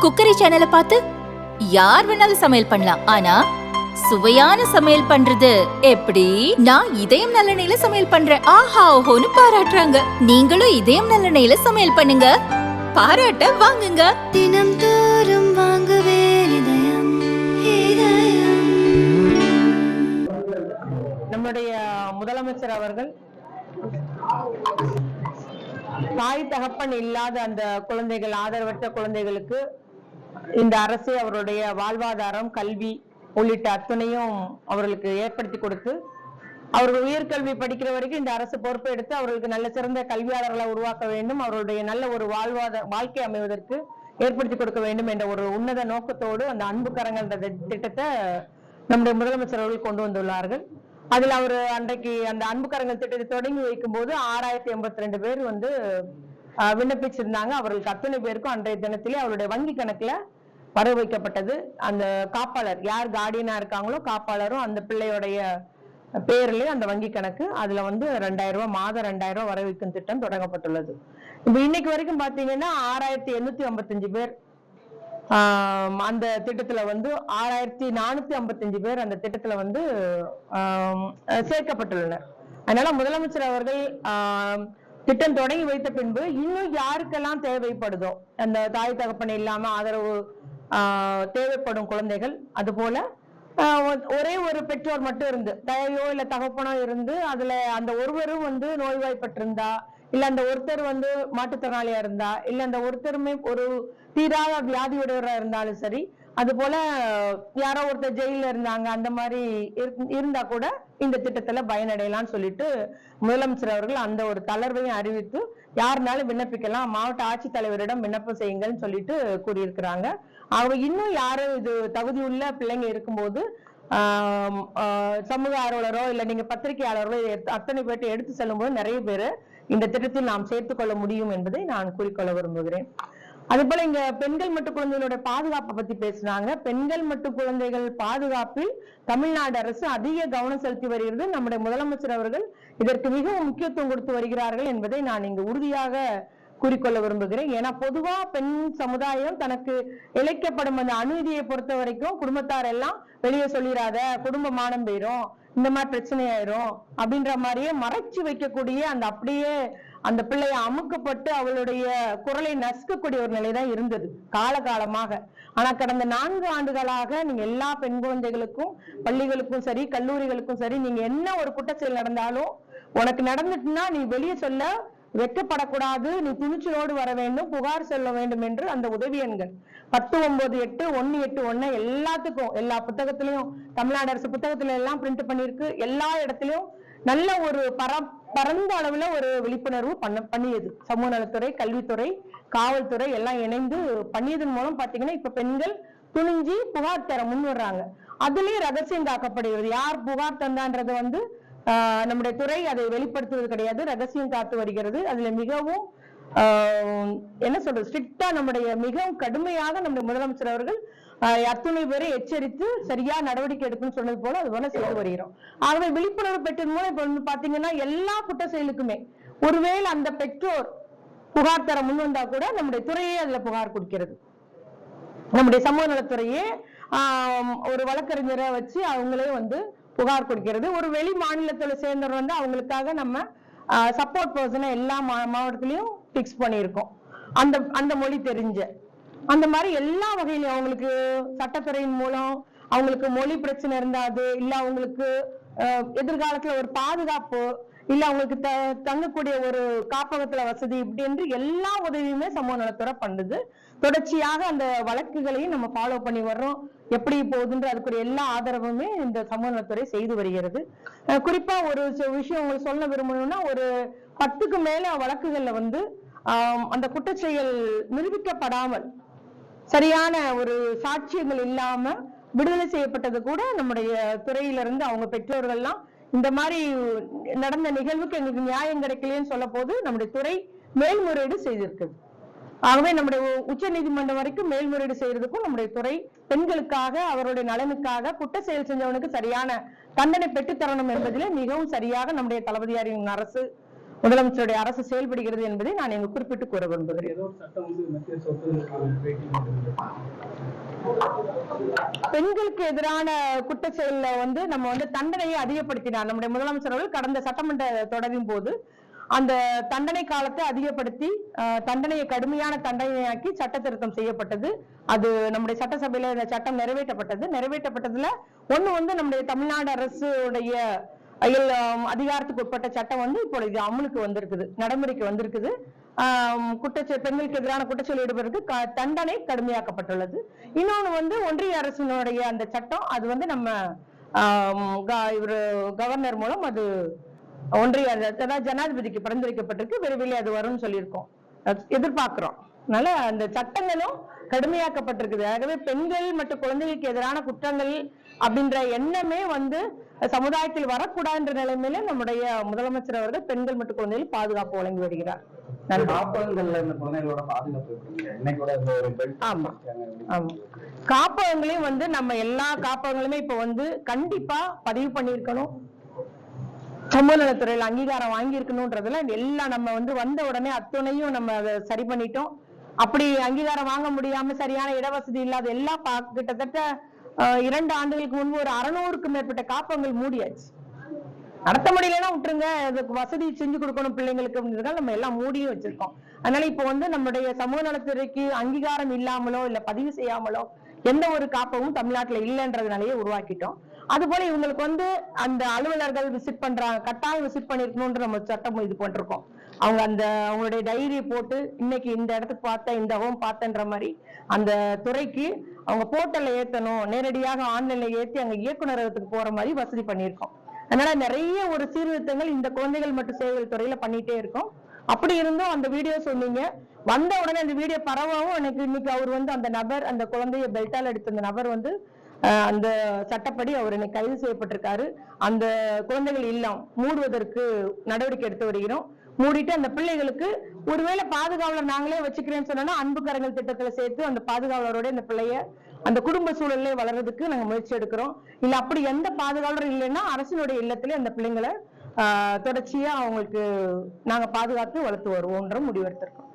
Cookery சேனலை பார்த்து யார் வேணாலும் சமையல் பண்ணலாம். ஆனா சுவையான சமையல் பண்றது எப்படி? நான் இதயம் நல்லெண்ணெயில சமையல் பண்றேன். ஆஹா ஓஹோன்னு பாராட்டுறாங்க. நீங்களும் இதயம் நல்லெண்ணெயில சமையல் பண்ணுங்க, பாராட்ட வாங்குங்க. தினம் தோறும் வாங்குவே இதயம் இதயம். நம்முடைய முதலமைச்சர் அவர்கள் தாய் தகப்பன் இல்லாத அந்த குழந்தைகள், ஆதரவற்ற குழந்தைகளுக்கு இந்த அரசு அவருடைய வாழ்வாதாரம், கல்வி உள்ளிட்ட அத்தனையும் அவர்களுக்கு ஏற்படுத்தி கொடுத்து, அவர்கள் உயர்கல்வி படிக்கிற வரைக்கும் இந்த அரசு பொறுப்பை எடுத்து அவர்களுக்கு நல்ல சிறந்த கல்வியாளர்களை உருவாக்க வேண்டும், அவர்களுடைய நல்ல ஒரு வாழ்க்கை அமைவதற்கு ஏற்படுத்தி கொடுக்க வேண்டும் என்ற ஒரு உன்னத நோக்கத்தோடு அந்த அன்பு கரங்கள் திட்டத்தை நம்முடைய முதலமைச்சர் அவர்கள் கொண்டு வந்துள்ளார்கள். அதில் அவர் அன்றைக்கு அந்த அன்பு கரங்கள் திட்டத்தை தொடங்கி வைக்கும் போது 6082 பேர் விண்ணப்பிச்சிருந்தாங்க. அவர்களுக்கு அத்தனை பேருக்கும் அன்றைய தினத்திலே அவருடைய வங்கி கணக்குல வர வைக்கப்பட்டது. அந்த காப்பாளர் யார் கார்டியனா இருக்காங்களோ காப்பாளரும் அந்த பிள்ளையோடைய பேர்லயே அந்த வங்கி கணக்கு, அதுல 2000 ரூபாய் மாதம் 2000 ரூபாய் வர வைக்கும் திட்டம் தொடங்கப்பட்டுள்ளது. இப்ப இன்னைக்கு வரைக்கும் பாத்தீங்கன்னா 6855 பேர் அந்த திட்டத்துல 6455 பேர் அந்த திட்டத்துல சேர்க்கப்பட்டுள்ளனர். அதனால முதலமைச்சர் அவர்கள் திட்டம் தொடங்கி வைத்த பின்பு இன்னும் யாருக்கெல்லாம் தேவைப்படுதோ, அந்த தாய் தகப்பன் இல்லாம ஆதரவு தேவைப்படும் குழந்தைகள், அது போல ஒரே ஒரு பெற்றோர் மட்டும் இருந்து, தாயோ இல்ல தகப்பனோ இருந்து அதுல அந்த ஒருவரும் நோய்வாய்ப்பட்டிருந்தா, இல்ல அந்த ஒருத்தர் மாற்றுத்திறனாளியா இருந்தா, இல்ல அந்த ஒருத்தருமே ஒரு தீராத வியாதியுடையவரா இருந்தாலும் சரி, அது போல யாரோ ஒருத்தர் ஜெயில இருந்தாங்க, அந்த மாதிரி இருந்தா கூட இந்த திட்டத்துல பயனடையலாம்னு சொல்லிட்டு முதலமைச்சர் அவர்கள் அந்த ஒரு தளர்வையும் அறிவித்து யாருனாலும் விண்ணப்பிக்கலாம், மாவட்ட ஆட்சித்தலைவரிடம் விண்ணப்பம் செய்யுங்கள்னு சொல்லிட்டு கூறியிருக்கிறாங்க. அவங்க இன்னும் யாரும் இது தகுதியுள்ள பிள்ளைங்க இருக்கும்போது சமூக ஆர்வலரோ இல்ல நீங்க பத்திரிகையாளர்களோ அத்தனை பேர்ட்டு எடுத்து செல்லும் போது நிறைய பேரு இந்த திட்டத்தில் நாம் சேர்த்துக் கொள்ள முடியும் என்பதை நான் கூறிக்கொள்ள விரும்புகிறேன். அதே போல இங்க பெண்கள் மற்றும் குழந்தைகளோட பாதுகாப்பை பத்தி பேசினாங்க. பெண்கள் மற்றும் குழந்தைகள் பாதுகாப்பில் தமிழ்நாடு அரசு அதிக கவனம் செலுத்தி வருகிறது. நம்முடைய முதலமைச்சர் அவர்கள் இதற்கு மிகவும் முக்கியத்துவம் கொடுத்து வருகிறார்கள் என்பதை நான் இங்கு உறுதியாக கூறிக்கொள்ள விரும்புகிறேன். ஏன்னா பொதுவா பெண் சமுதாயம் தனக்கு இழைக்கப்படும் அந்த அநீதியை பொறுத்த வரைக்கும் குடும்பத்தார் எல்லாம் வெளியே சொல்லிடாத, குடும்ப மானம் போயிரும், இந்த மாதிரி பிரச்சனை ஆயிரும் அப்படின்ற மாதிரியே மறைச்சு வைக்கக்கூடிய அந்த அப்படியே அந்த பிள்ளைய அமுக்கப்பட்டு அவளுடைய குரலை நசுக்கக்கூடிய ஒரு நிலைதான் இருந்தது காலகாலமாக. ஆனா கடந்த 4 ஆண்டுகளாக நீங்க எல்லா பெண் குழந்தைகளுக்கும், பள்ளிகளுக்கும் சரி, கல்லூரிகளுக்கும் சரி, நீங்க என்ன ஒரு குற்றச்செயல் நடந்தாலும் உனக்கு நடந்துட்டுன்னா நீ வெளியே சொல்ல வெட்கப்படக்கூடாது, நீ துணிச்சலோடு வர வேண்டும், புகார் சொல்ல வேண்டும் என்று அந்த உதவி எண்கள் 1098 181 எல்லாத்துக்கும், எல்லா புத்தகத்திலையும், தமிழ்நாடு அரசு புத்தகத்துல எல்லாம் பிரிண்ட் பண்ணிருக்கு. எல்லா இடத்திலையும் நல்ல ஒரு பரந்த அளவுல ஒரு விழிப்புணர்வு பண்ணியது சமூக நலத்துறை, கல்வித்துறை, காவல்துறை எல்லாம் இணைந்து பண்ணியதன் மூலம் பாத்தீங்கன்னா இப்ப பெண்கள் துணிஞ்சி புகார் தர முன் வர்றாங்க. அதுலயும் ரகசியம் காக்கப்படுகிறது. யார் புகார் தந்தான்றது நம்முடைய துறை அதை வெளிப்படுத்துவது கிடையாது, ரகசியம் காத்து வருகிறது. அதுல மிகவும் என்ன சொல்றது, ஸ்ட்ரிக்டா நம்முடைய மிகவும் கடுமையாக நம்முடைய முதலமைச்சர் அவர்கள் அத்துணை பேரை எச்சரித்து சரியா நடவடிக்கை எடுக்கணும்னு சொன்னது போல அது போல செய்து வருகிறோம். ஆகவே விழிப்புணர்வு பெற்றதன் மூலம் இப்ப பாத்தீங்கன்னா எல்லா குற்ற செயலுக்குமே ஒருவேளை அந்த பெற்றோர் புகார் தர முன் வந்தா கூட நம்முடைய துறையே அதுல புகார் கொடுக்கிறது. நம்முடைய சமூக நலத்துறையே ஒரு வழக்கறிஞரை வச்சு அவங்களே புகார் கொடுக்கிறது. ஒரு வெளி மாநிலத்துல சேர்ந்தவர் அவங்களுக்காக நம்ம சப்போர்ட் பர்சனை எல்லா மாவட்டத்திலையும் பிக்ஸ் பண்ணியிருக்கோம். அந்த மொழி தெரிஞ்ச அந்த மாதிரி எல்லா வகையிலும் அவங்களுக்கு சட்டத்துறையின் மூலம் அவங்களுக்கு மொழி பிரச்சனை இருந்தாது, இல்ல அவங்களுக்கு எதிர்காலத்துல ஒரு பாதுகாப்பு, இல்ல அவங்களுக்கு தங்கக்கூடிய ஒரு காப்பகத்துல வசதி, இப்படி என்று எல்லா உதவியுமே சமூக நலத்துறை பண்ணுது. தொடர்ச்சியாக அந்த வழக்குகளையும் நம்ம ஃபாலோ பண்ணி வர்றோம். எப்படி போகுதுன்ற அதுக்குரிய எல்லா ஆதரவுமே இந்த சமூக நலத்துறை செய்து வருகிறது. குறிப்பா ஒரு விஷயம் உங்களுக்கு சொல்ல விரும்பணும்னா, ஒரு 10க்கு மேல வழக்குகள்ல அந்த குற்றச்செயல் நிரூபிக்கப்படாமல் சரியான ஒரு சாட்சியங்கள் இல்லாம விடுதலை செய்யப்பட்டது கூட நம்முடைய துறையிலிருந்து அவங்க பெற்றோர்கள்லாம் இந்த மாதிரி நடந்த நிகழ்வுக்கு எங்களுக்கு நியாயம் கிடைக்கலன்னு சொல்ல போது நம்முடைய துறை மேல்முறையீடு செய்திருக்குது. ஆகவே நம்முடைய உச்ச நீதிமன்றம் வரைக்கும் மேல்முறையீடு செய்யறதுக்கும் நம்முடைய துறை பெண்களுக்காக, அவருடைய நலனுக்காக, குற்ற செயல் செஞ்சவனுக்கு சரியான தண்டனை பெற்றுத்தரணும் என்பதிலே மிகவும் சரியாக நம்முடைய தளபதியாரின் அரசு, முதலமைச்சருடைய அரசு செயல்படுகிறது என்பதை நான் இங்கு குறிப்பிட்டு கூற விரும்புகிறேன். பெண்களுக்கு எதிரான குற்ற செயல்ல வந்து நம்ம வந்து தண்டனையை அதிகப்படுத்தினார் நம்முடைய முதலமைச்சர் அவர்கள் கடந்த சட்டமன்ற தொடரின் போது அந்த தண்டனை காலத்தை அதிகப்படுத்தி தண்டனையை கடுமையான தண்டனையாக்கி சட்ட திருத்தம் செய்யப்பட்டது. அது நம்முடைய சட்டசபையில இந்த சட்டம் நிறைவேற்றப்பட்டதுல ஒண்ணு வந்து நம்முடைய தமிழ்நாடு அரசுடைய அதிகாரத்துக்கு உட்பட்ட சட்டம் வந்து இப்பொழுது அமலுக்கு வந்திருக்குது, நடைமுறைக்கு வந்திருக்குது. பெண்களுக்கு எதிரான குற்றச்செயல் ஈடுபடுறதுக்கு தண்டனை கடுமையாக்கப்பட்டுள்ளது. இன்னொன்னு வந்து ஒன்றிய அரசினுடைய அந்த சட்டம் அது வந்து நம்ம இவரு கவர்னர் மூலம் அது ஒன்றிய ஜனாதிபதிக்கு பரிந்துரைக்கப்பட்டிருக்கு. விரைவில் அது வரும்னு சொல்லியிருக்கோம், எதிர்பார்க்கிறோம். அதனால அந்த சட்டங்களும் கடுமையாக்கப்பட்டிருக்குது. ஆகவே பெண்கள் மற்றும் குழந்தைகளுக்கு எதிரான குற்றங்கள் அப்படின்ற எண்ணமே வந்து சமுதாயத்தில் வரக்கூடாதுன்ற நிலைமையில நம்முடைய முதலமைச்சர் அவர்கள் பெண்கள் மற்றும் குழந்தைகள் பாதுகாப்பு வழங்கி வருகிறார். காப்பகங்களையும் வந்து நம்ம எல்லா காப்பகங்களுமே இப்ப வந்து கண்டிப்பா பதிவு பண்ணிருக்கணும், சமூக நலத்துறையில அங்கீகாரம் வாங்கி இருக்கணும்ன்றதுல எல்லாம் நம்ம வந்து வந்த உடனே அத்துணையும் நம்ம அதை சரி பண்ணிட்டோம். அப்படி அங்கீகாரம் வாங்க முடியாம சரியான இடவசதி இல்லாத எல்லாம் கிட்டத்தட்ட 2 ஆண்டுகளுக்கு முன்பு ஒரு 600க்கும் மேற்பட்ட காப்பகங்கள் மூடியாச்சு. நடத்த முடியலன்னா விட்டுருங்க, அதுக்கு வசதி செஞ்சு கொடுக்கணும் பிள்ளைங்களுக்கு, நம்ம எல்லாம் மூடியும் வச்சிருக்கோம். அதனால இப்ப வந்து நம்முடைய சமூக நலத்துறைக்கு அங்கீகாரம் இல்லாமலோ இல்ல பதிவு செய்யாமலோ எந்த ஒரு காப்பகமும் தமிழ்நாட்டுல இல்லைன்றதுனாலயே உருவாக்கிட்டோம். அது போல இவங்களுக்கு வந்து அந்த அலுவலர்கள் விசிட் பண்றாங்க, கட்டாயம் விசிட் பண்ணிருக்கணும்ன்ற நம்ம சட்டம் இது பண்ணிருக்கோம். அவங்க அவங்களுடைய டைரியை போட்டு இன்னைக்கு இந்த இடத்துக்கு பார்த்தேன், இந்த ஹோம் பார்த்தேன்ற மாதிரி அந்த துறைக்கு அவங்க போர்ட்டல்ல ஏத்தணும், நேரடியாக ஆன்லைன்ல ஏத்தி அங்க இயக்குநரகத்துக்கு போற மாதிரி வசதி பண்ணியிருக்கோம். அதனால நிறைய ஒரு சீர்திருத்தங்கள் இந்த குழந்தைகள் மற்றும் சேவைகள் துறையில பண்ணிட்டே இருக்கோம். அப்படி இருந்தும் அந்த வீடியோ சொன்னீங்க, வந்த உடனே அந்த வீடியோ பரவாவும் எனக்கு இன்னைக்கு அவர் வந்து அந்த நபர், அந்த குழந்தைய பெல்ட்டால் எடுத்த அந்த நபர் வந்து அந்த சட்டப்படி அவர் இன்னைக்கு கைது செய்யப்பட்டிருக்காரு. அந்த குழந்தைகள் இல்லம் மூடுவதற்கு நடவடிக்கை எடுத்து வருகிறோம். மூடிட்டு அந்த பிள்ளைகளுக்கு ஒருவேளை பாதுகாவலர் நாங்களே வச்சுக்கிறேன்னு சொன்னா அன்பு கரங்கள் திட்டத்துல சேர்த்து அந்த பாதுகாவலரோட அந்த பிள்ளைய அந்த குடும்ப சூழல்ல வளர்றதுக்கு நாங்க முயற்சி எடுக்கிறோம். இல்ல அப்படி எந்த பாதுகாவலரும் இல்லைன்னா அரசினுடைய இல்லத்திலே அந்த பிள்ளைங்களை தொடர்ச்சியா அவங்களுக்கு நாங்க பாதுகாத்து வளர்த்து வருவோம்ன்ற முடிவெடுத்திருக்கோம்.